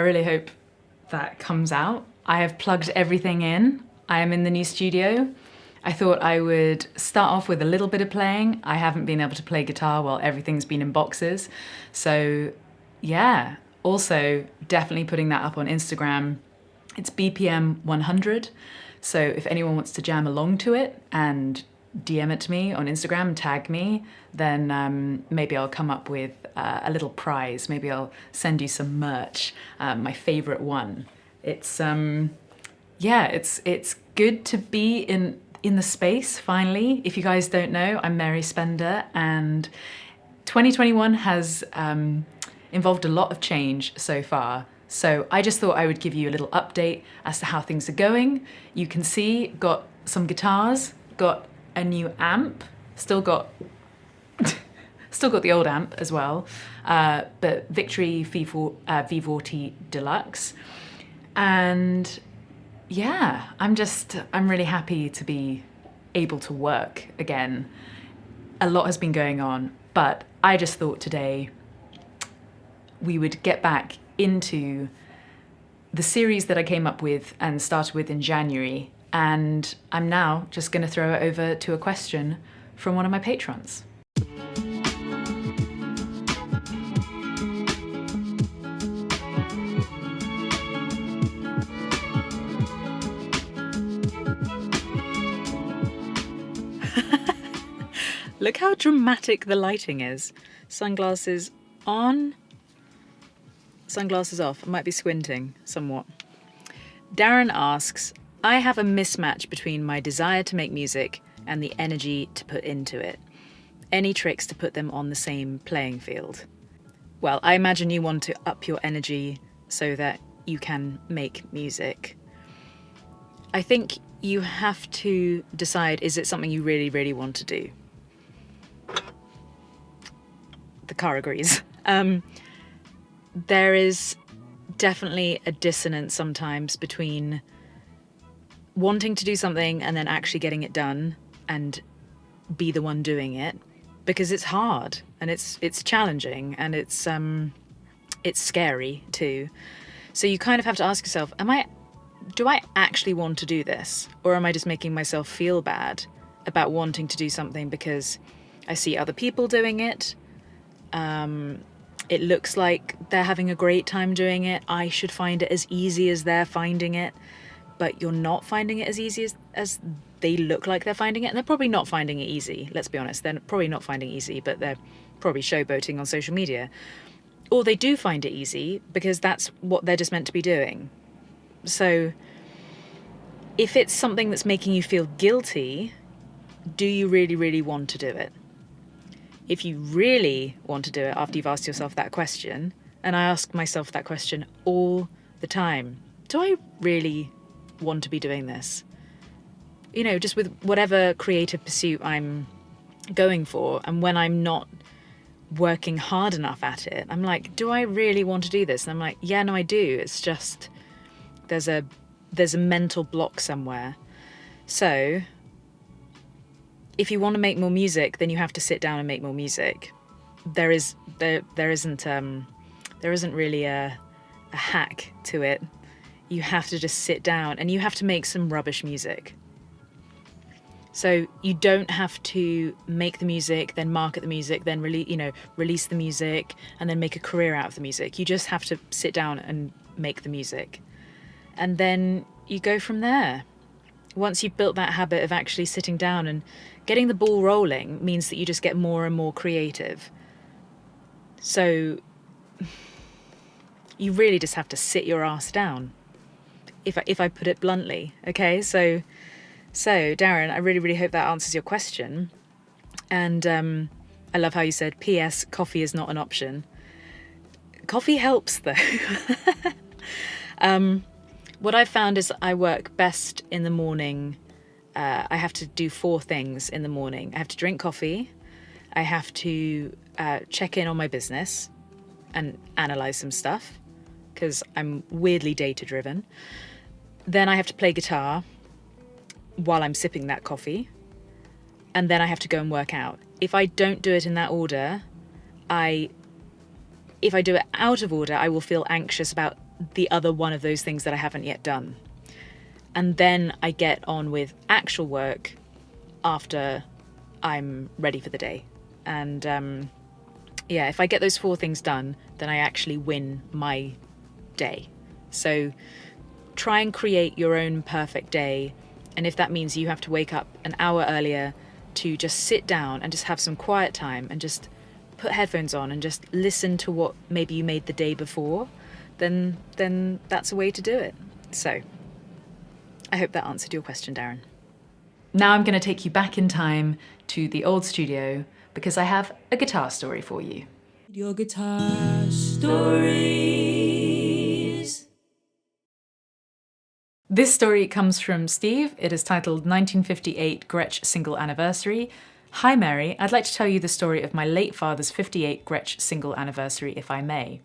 really hope that comes out. I have plugged everything in. I am in the new studio. I thought I would start off with a little bit of playing. I haven't been able to play guitar while everything's been in boxes. So yeah, also definitely putting that up on Instagram. It's BPM 100. So if anyone wants to jam along to it and DM it to me on Instagram and tag me, then maybe I'll come up with a little prize. Maybe I'll send you some merch, my favorite one. It's it's good to be in the space finally. If you guys don't know, I'm Mary Spender, and 2021 has involved a lot of change so far. So I just thought I would give you a little update as to how things are going. You can see, got some guitars, got a new amp, still got the old amp as well, but Victory V40 Deluxe. And yeah, I'm really happy to be able to work again. A lot has been going on, but I just thought today we would get back into the series that I came up with and started with in January. And I'm now just going to throw it over to a question from one of my patrons. Look how dramatic the lighting is. Sunglasses on, sunglasses off. I might be squinting somewhat. Darren asks, I have a mismatch between my desire to make music and the energy to put into it. Any tricks to put them on the same playing field? Well, I imagine you want to up your energy so that you can make music. I think you have to decide, is it something you really, really want to do? The car agrees. There is definitely a dissonance sometimes between wanting to do something and then actually getting it done and be the one doing it, because it's hard and it's challenging and it's scary too. So you kind of have to ask yourself, do I actually want to do this, or am I just making myself feel bad about wanting to do something because I see other people doing it? It looks like they're having a great time doing it. I should find it as easy as they're finding it, but you're not finding it as easy as they look like they're finding it. And they're probably not finding it easy. Let's be honest. They're probably not finding it easy, but they're probably showboating on social media. Or they do find it easy because that's what they're just meant to be doing. So if it's something that's making you feel guilty, do you really, really want to do it? If you really want to do it after you've asked yourself that question, and I ask myself that question all the time, do I really want to be doing this? You know, just with whatever creative pursuit I'm going for, and when I'm not working hard enough at it, I'm like, do I really want to do this? And I'm like, yeah, no, I do. It's just there's a mental block somewhere. So if you want to make more music, then you have to sit down and make more music. There isn't really a hack to it. You have to just sit down and you have to make some rubbish music. So you don't have to make the music, then market the music, then release the music, and then make a career out of the music. You just have to sit down and make the music. And then you go from there. Once you've built that habit of actually sitting down and getting the ball rolling, means that you just get more and more creative. So you really just have to sit your ass down, if I put it bluntly. Okay, so Darren, I really, really hope that answers your question. And I love how you said, P.S. coffee is not an option. Coffee helps though. What I've found is I work best in the morning. I have to do 4 things in the morning. I have to drink coffee. I have to check in on my business and analyze some stuff, because I'm weirdly data-driven. Then I have to play guitar while I'm sipping that coffee. And then I have to go and work out. If I don't do it in that order, if I do it out of order, I will feel anxious about the other one of those things that I haven't yet done. And then I get on with actual work after I'm ready for the day. And yeah, if I get those 4 things done, then I actually win my day. So try and create your own perfect day. And if that means you have to wake up an hour earlier to just sit down and just have some quiet time and just put headphones on and just listen to what maybe you made the day before, then that's a way to do it. So I hope that answered your question, Darren. Now I'm going to take you back in time to the old studio because I have a guitar story for you. Your guitar stories. This story comes from Steve. It is titled 1958 Gretsch Single Anniversary. Hi Mary, I'd like to tell you the story of my late father's 58 Gretsch Single Anniversary, if I may.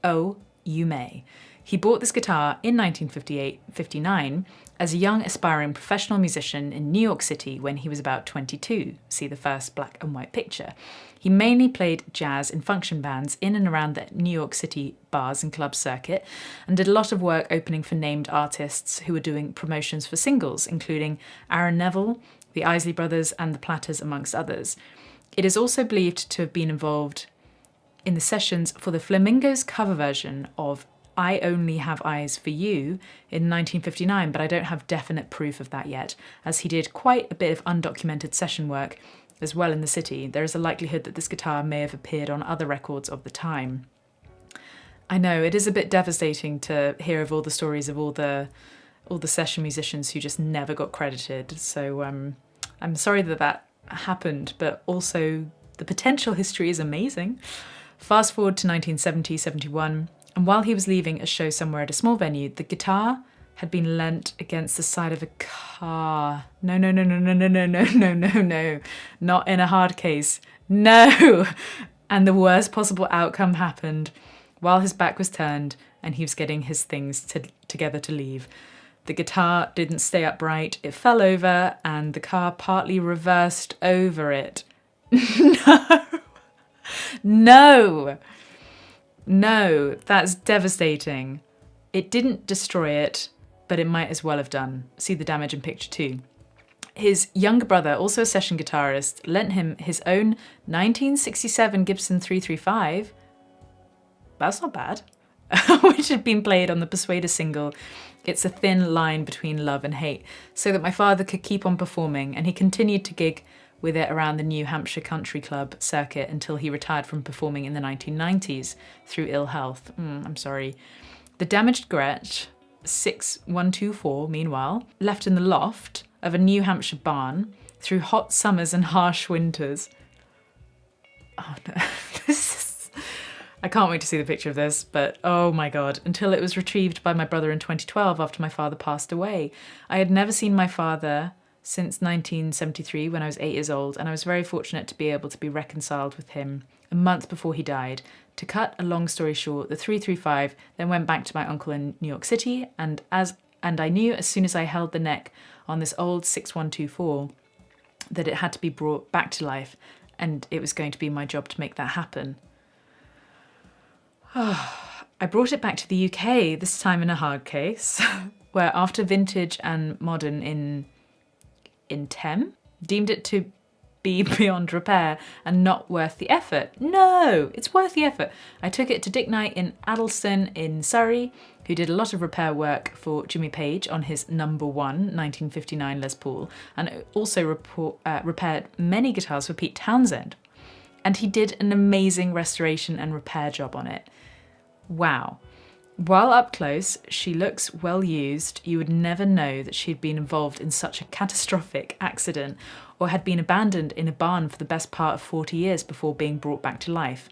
Oh, you may. He bought this guitar in 1958-59 as a young aspiring professional musician in New York City when he was about 22. See the first black and white picture. He mainly played jazz in function bands in and around the New York City bars and club circuit and did a lot of work opening for named artists who were doing promotions for singles, including Aaron Neville, the Isley Brothers and the Platters, amongst others. It is also believed to have been involved in the sessions for the Flamingos cover version of I Only Have Eyes for You in 1959, but I don't have definite proof of that yet, as he did quite a bit of undocumented session work as well in the city. There is a likelihood that this guitar may have appeared on other records of the time. I know, it is a bit devastating to hear of all the stories of all the session musicians who just never got credited, so I'm sorry that happened, but also the potential history is amazing. Fast forward to 1970-71, and while he was leaving a show somewhere at a small venue, the guitar had been leant against the side of a car. No. Not in a hard case. No! And the worst possible outcome happened while his back was turned and he was getting his things together to leave. The guitar didn't stay upright, it fell over, and the car partly reversed over it. No, that's devastating. It didn't destroy it, but it might as well have done. See the damage in picture 2. His younger brother, also a session guitarist, lent him his own 1967 Gibson 335. That's not bad. Which had been played on the Persuader single, It's a Thin Line Between Love and Hate, so that my father could keep on performing, and he continued to gig with it around the New Hampshire Country Club circuit until he retired from performing in the 1990s through ill health. I'm sorry. The damaged Gretsch, 6124, meanwhile, left in the loft of a New Hampshire barn through hot summers and harsh winters. Oh no, I can't wait to see the picture of this, but oh my god, until it was retrieved by my brother in 2012 after my father passed away. I had never seen my father since 1973 when I was 8 years old, and I was very fortunate to be able to be reconciled with him a month before he died. To cut a long story short, the 335 then went back to my uncle in New York City, and I knew as soon as I held the neck on this old 6124 that it had to be brought back to life, and it was going to be my job to make that happen. I brought it back to the UK, this time in a hard case, where after vintage and modern in Tem deemed it to be beyond repair and not worth the effort. No, it's worth the effort. I took it to Dick Knight in Addlestone in Surrey, who did a lot of repair work for Jimmy Page on his number 1 1959 Les Paul, and also repaired many guitars for Pete Townsend. And he did an amazing restoration and repair job on it. Wow. While up close, she looks well used. You would never know that she had been involved in such a catastrophic accident or had been abandoned in a barn for the best part of 40 years before being brought back to life.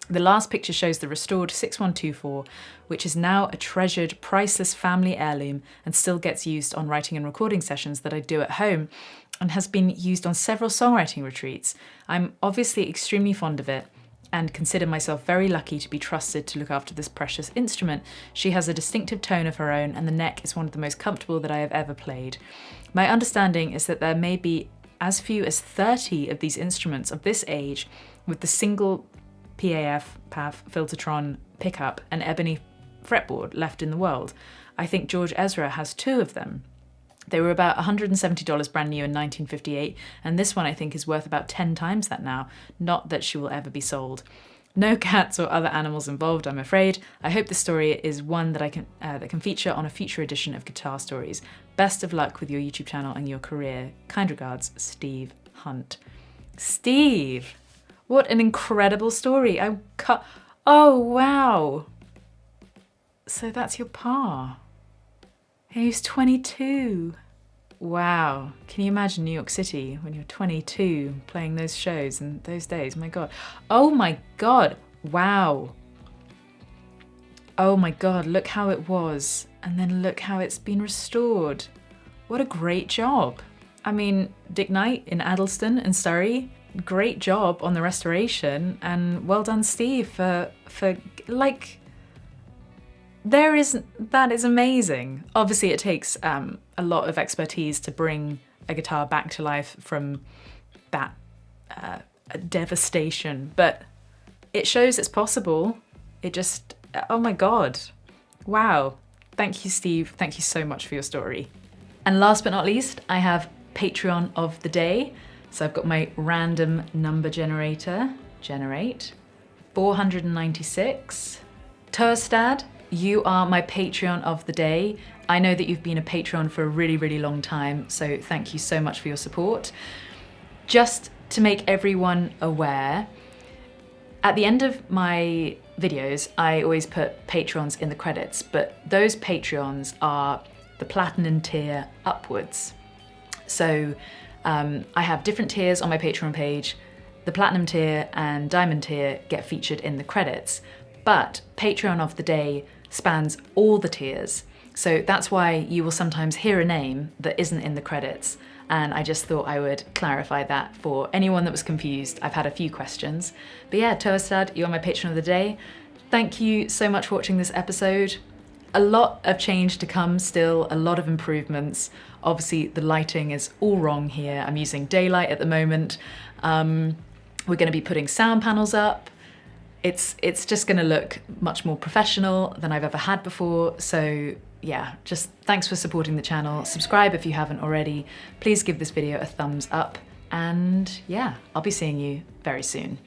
The last picture shows the restored 6124, which is now a treasured, priceless family heirloom and still gets used on writing and recording sessions that I do at home and has been used on several songwriting retreats. I'm obviously extremely fond of it and consider myself very lucky to be trusted to look after this precious instrument. She has a distinctive tone of her own, and the neck is one of the most comfortable that I have ever played. My understanding is that there may be as few as 30 of these instruments of this age with the single PAF Filtertron pickup and ebony fretboard left in the world. I think George Ezra has 2 of them. They were about $170 brand new in 1958, and this one I think is worth about 10 times that now. Not that she will ever be sold. No cats or other animals involved, I'm afraid. I hope the story is one that can feature on a future edition of Guitar Stories. Best of luck with your YouTube channel and your career. Kind regards, Steve Hunt. Steve! What an incredible story. Oh, wow. So that's your pa. He was 22. Wow. Can you imagine New York City when you're 22 playing those shows in those days? My God. Oh my God. Wow. Oh my God. Look how it was. And then look how it's been restored. What a great job. I mean, Dick Knight in Addleston and Surrey, great job on the restoration, and well done, Steve, for like, that is amazing. Obviously it takes a lot of expertise to bring a guitar back to life from that devastation, but it shows it's possible. It just, oh my God. Wow. Thank you, Steve. Thank you so much for your story. And last but not least, I have Patreon of the day. So I've got my random number generator, generate, 496. Turstad, you are my Patreon of the day. I know that you've been a Patreon for a really, really long time, so thank you so much for your support. Just to make everyone aware, at the end of my videos, I always put Patrons in the credits, but those Patreons are the platinum tier upwards. So I have different tiers on my Patreon page. The platinum tier and diamond tier get featured in the credits, but Patreon of the day spans all the tiers. So that's why you will sometimes hear a name that isn't in the credits. And I just thought I would clarify that for anyone that was confused. I've had a few questions. But yeah, Toastad, you're my patron of the day. Thank you so much for watching this episode. A lot of change to come still, a lot of improvements. Obviously the lighting is all wrong here. I'm using daylight at the moment. We're gonna be putting sound panels up. It's just gonna look much more professional than I've ever had before. So yeah, just thanks for supporting the channel. Subscribe if you haven't already. Please give this video a thumbs up. And yeah, I'll be seeing you very soon.